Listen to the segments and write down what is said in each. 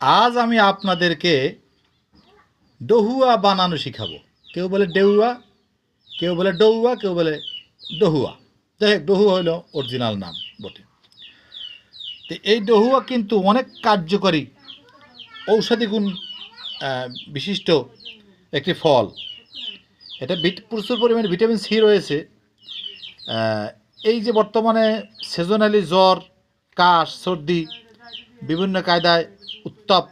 আজ আমি আপনাদেরকে ডহুয়া বানানো শিখাবো। কেউ বলে ডেউয়া, কেউ বলে ডৌয়া, কেউ বলে ডহুয়া। যাই হোক, ডহুয়া হলো অরিজিনাল নাম বটে। তো এই ডহুয়া কিন্তু অনেক কার্যকরী ঔষধি গুণ বিশিষ্ট একটি ফল। এটা প্রচুর পরিমাণে ভিটামিন সি রয়েছে। এই যে বর্তমানে সিজনালি জ্বর, কাশ, সর্দি, বিভিন্ন কায়দায় উত্তাপ,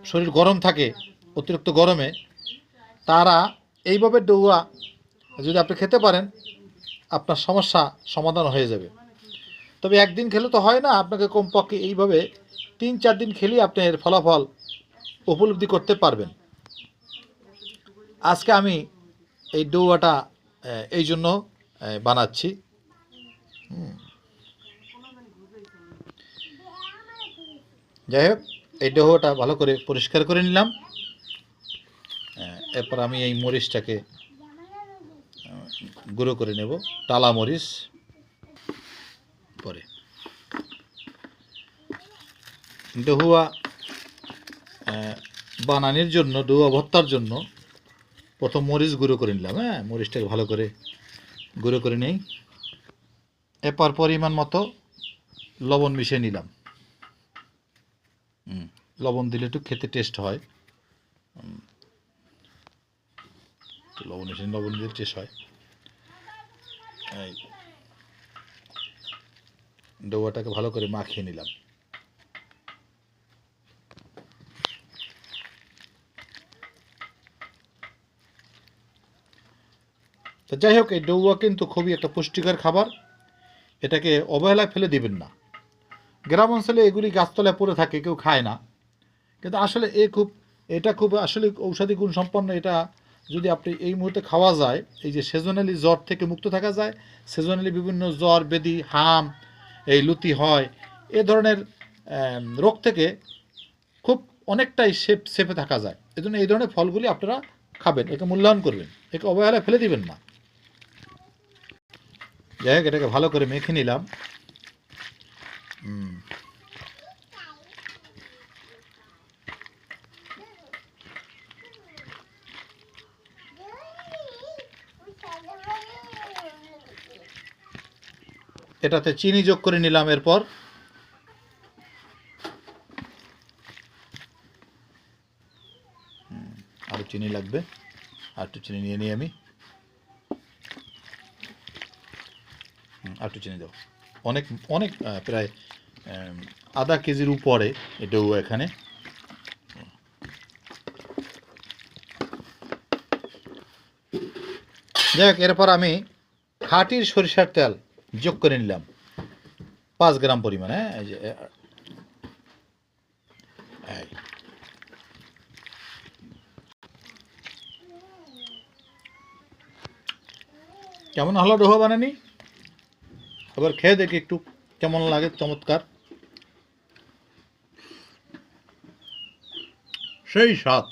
শরীর গরম থাকে অতিরিক্ত গরমে, তারা এইভাবে ডৌয়া যদি আপনি খেতে পারেন আপনার সমস্যা সমাধান হয়ে যাবে। তবে একদিন খেলে তো হয় না, আপনাকে কমপক্ষে এইভাবে 3-4 দিন খেলেই আপনি এর ফলাফল উপলব্ধি করতে পারবেন। আজকে আমি এই ডৌয়াটা এই জন্য বানাচ্ছি। যাই হোক, এই ডৌয়াটা ভালো করে পরিষ্কার করে নিলাম। এরপর আমি এই মরিচটাকে গুঁড়ো করে নেব, টালা মরিচ। পরে ডহুয়া বানানোর জন্য, ডহুয়া ভর্তার জন্য প্রথম মরিচ গুঁড়ো করে নিলাম। মরিচটাকে ভালো করে গুঁড়ো করে নেই। এরপর পরিমাণ মতো লবণ মিশিয়ে নিলাম। লবণ দিলে একটু খেতে টেস্ট হয়। লবণ দিলে টেস্ট হয়। এই ডোয়াটাকে ভালো করে মাখিয়ে নিলাম। তো যাই হোক, এই ডৌয়া কিন্তু খুবই একটা পুষ্টিকর খাবার। এটাকে অবহেলায় ফেলে দিবেন না। গ্রাম অঞ্চলে এগুলি গাছতলায় পড়ে থাকে, কেউ খায় না, কিন্তু আসলে এটা খুব আসলে ঔষধি গুণ সম্পন্ন। এটা যদি আপনি এই মুহূর্তে খাওয়া যায়, এই যে সিজনালি জ্বর থেকে মুক্ত থাকা যায়। সিজনালি বিভিন্ন জ্বর ব্যাধি, হাম, এই লুতি হয়, এ ধরনের রোগ থেকে খুব অনেকটাই সেফে থাকা যায়। এজন্য এই ধরনের ফলগুলি আপনারা খাবেন, একে মূল্যায়ন করবেন, একে অবহেলায় ফেলে দিবেন না। যাই হোক, এটাকে ভালো করে মেখে নিলাম। এটাতে চিনি যোগ করে নিলাম। এরপর আরও চিনি লাগবে, আর একটু চিনি নিয়ে নিই আমি। আর একটু চিনি দাও। অনেক অনেক প্রায় আধা কেজির উপরে এটাও এখানে। যাই হোক, এরপর আমি খাঁটির সরিষার তেল যোগ করে নিলাম 5 গ্রাম পরিমাণ। এই যে কেমন হলো ডোহা বানানি? এবার খেয়ে দেখি একটু কেমন লাগে। চমৎকার, সেই স্বাদ।